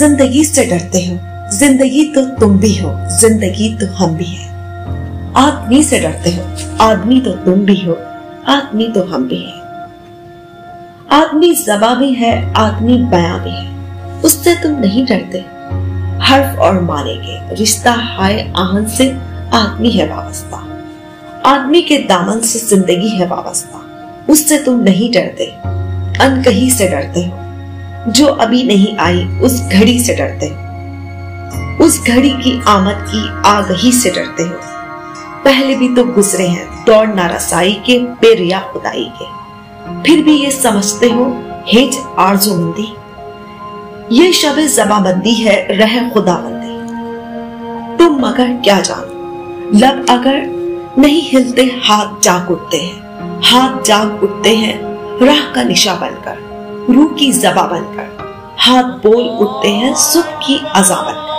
जिंदगी से डरते हो, जिंदगी तो तुम भी हो, जिंदगी तो हम भी हैं। आदमी से डरते हो, आदमी तो तुम भी हो, आदमी तो हम भी हैं। आदमी ज़बां भी है, आदमी बयां भी है, उससे तुम नहीं डरते। हर्फ और माने के रिश्ता हाय आहन से आदमी है वाबस्ता। आदमी के दामन से जिंदगी है वाबस्ता, उससे तुम नहीं डरते। अनकही से डरते हो, जो अभी नहीं आई उस घड़ी से डरते हो। उस घड़ी की आमद की आगही से डरते हो। पहले भी तो गुजरे हैं दौड़ नारसाई के, बेरिया खुदाई के, फिर भी ये समझते हो हेज आरज़ूमंदी। ये शबे ज़बाबंदी है रह खुदाबंदी। तुम मगर क्या जानो, लब अगर नहीं हिलते हाथ जाग उठते हैं, हाथ जाग उठते हैं राह का निशा बनकर, रूह की ज़बां बनकर। हाथ बोल उठते हैं सुख की अज़ा बनकर।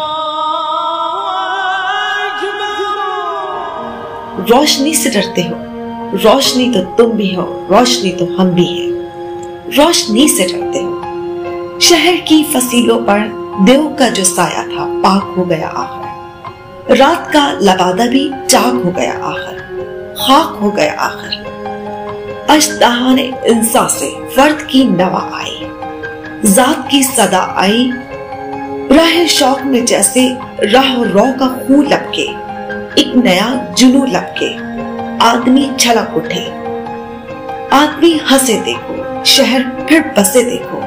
रोशनी से डरते हो, रोशनी तो तुम भी हो, रोशनी तो हम भी हैं। रोशनी से डरते हो। शहर की फसीलों पर देव का जो साया था पाक हो गया आखिर। रात का लबादा भी जाग हो गया आखिर, खाक हो गया आखिर। अश्ताहाने इंसा से फर्द की नवा आई, जात की सदा आई। राह शौक में जैसे राह रो का खून लपके, एक नया जुनू लपके। आदमी छलक उठे, आदमी हंसे देखो, शहर फिर बसे देखो।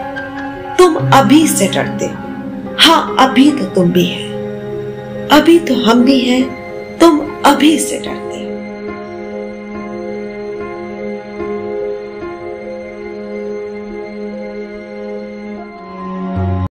तुम अभी से डरते हो, हाँ अभी तो तुम भी है, अभी तो हम भी हैं, तुम अभी से डरते हो।